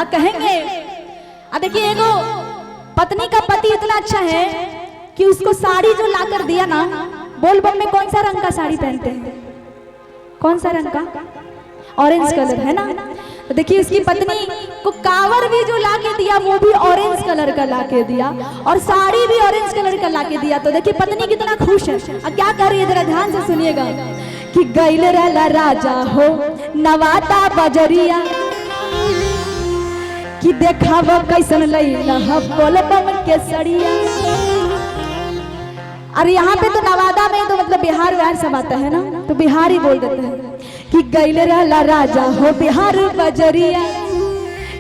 कहेंगे देखिए एगो पत्नी का पति इतना अच्छा है कि उसको साड़ी जो लाकर दिया ना, बोल बम में कौन सा रंग का साड़ी पहनते हैं? कौन सा रंग का? ऑरेंज कलर है ना। तो देखिए उसकी पत्नी को कावर भी जो लाके दिया वो भी ऑरेंज कलर का लाके दिया और साड़ी भी ऑरेंज कलर का लाके दिया। तो देखिए पत्नी कितना खुश है। अब क्या कर रही है जरा ध्यान से सुनिएगा कि गैल रहला राजा हो नवाता बजरिया कि देखाव कैसन लैला बोलबम के सड़िया। अरे यहाँ पे तो नवादा में तो मतलब बिहार व्यार सब आता है ना, तो बिहार ही बोल देते हैं कि गैल रहला राजा हो बिहार बजरिया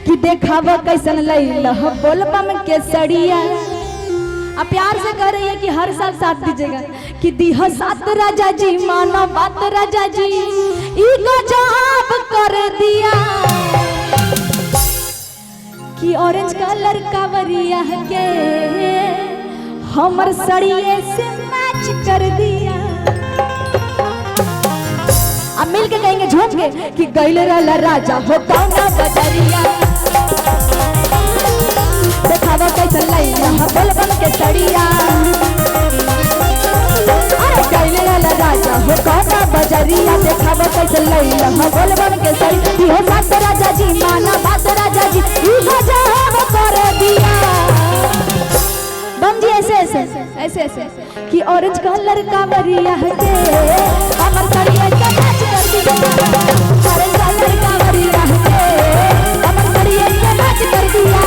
कि देखाव कैसन लैला बोलबम के सड़िया। अब प्यार से कह रही है कि हर साल साथ दीजिएगा कि दीह साथ राजा जी मानो बात राजा जी ई गजब कर दिया कि ऑरेंज कलर का वरिया के हमर सड़िए से मैच कर दिया। अब मिल के कहेंगे झूम के कि गैल रहला राजा हो कौना बजरिया देखावा कैसन लैला बोलबम के सड़िया। अरे गैल रहला राजा हो कौना बजरिया देखावा कैसन लैला बोलबम के सड़िया। हो साथ राजा जी माना बात राजा जी ई गजब कर दिया। बम जी ऐसे ऐसे ऐसे ऐसे कि ऑरेंज कलर का वरिया के हमर सड़िया से मैच कर दिया। ऑरेंज कलर का वरिया के हमर सड़िया से मैच कर दिया।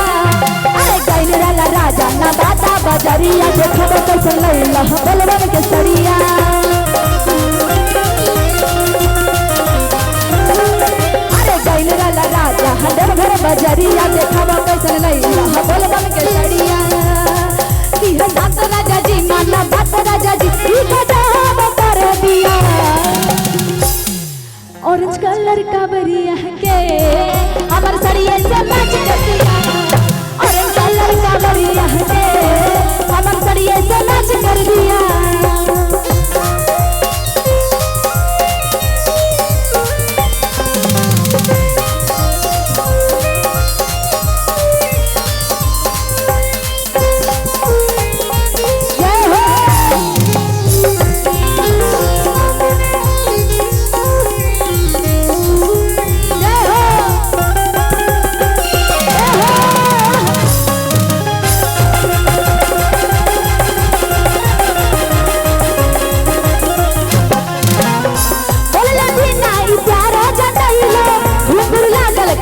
अरे गैल रहला राजा ना बाता बजरिया देखबो कैसन लैला बोलबम के सड़िया। अरे गैल रहला राजा हदर भर बजरिया देखबो कैसन लैला बोलबम के सड़िया। बात राजा जी माना बात राजा जी गजब कर दिया। ऑरेंज कलर का बरिया के हमर सड़िए से मैच कर दिया। ऑरेंज कलर का बरिया के हमर सड़िए से मैच कर दिया।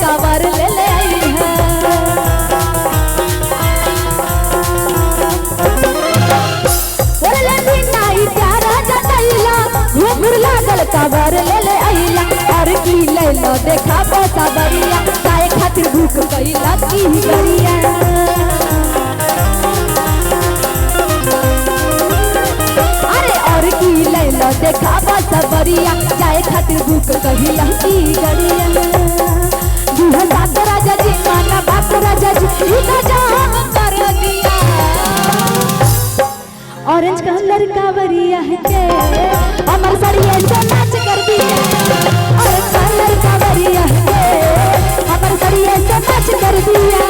कावर ले ले आई है बोले भी नहीं प्यारा जतैला घुंघरू लागल कावर ले ले आईला। और की लैला देखा पैसा बरिया काहे खातिर भूख कैला की गरिया। अरे और की लैला देखा पैसा बरिया काहे खातिर भूख कैला की गरिया। साथ राजा जी माना बात राजा जी गजब कर दिया। ऑरेंज कलर का वरिया के हमर सड़िए से मैच कर दिया। ऑरेंज कलर का वरिया के हमर सड़िए से मैच कर दिया।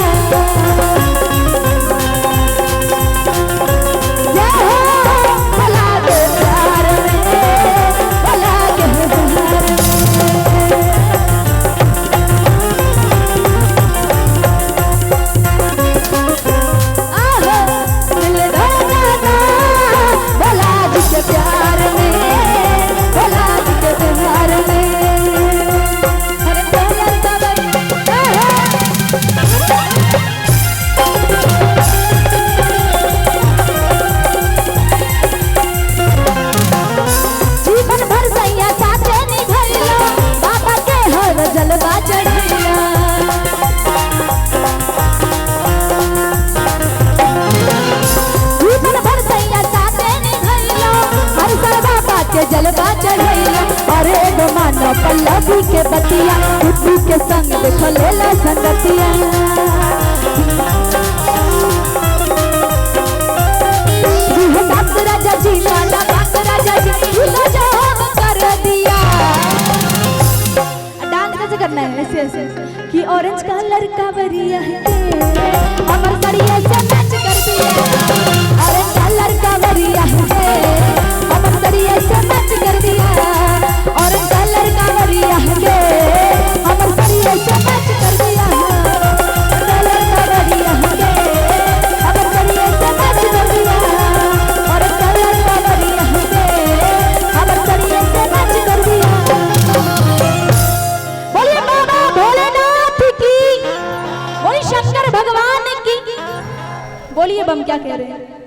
जलवा चढ़ैला अरे गो मानो पल्लवी के बतिया खुद के संग देख लेला संगतिया। बात राजा जी माना बात राजा जी गजब कर दिया। डांस कैसे करना है ऐसे ऐसे कि ऑरेंज कलर का वरी दिया है हमर सड़िया से मैच कर दिया अरे कलर कावरिया है हमर सड़िया से मैच कर दिया और कलर कावरिया है हमर सड़िया से मैच कर दिया कलर कावरिया है हमर सड़िया से मैच कर दिया और कलर कावरिया है हमर सड़िया से मैच कर दिया। बोलिए बाबा भोलेनाथ की, बोलिए शंकर भगवान की, बोलिए बम क्या कह रहे हैं।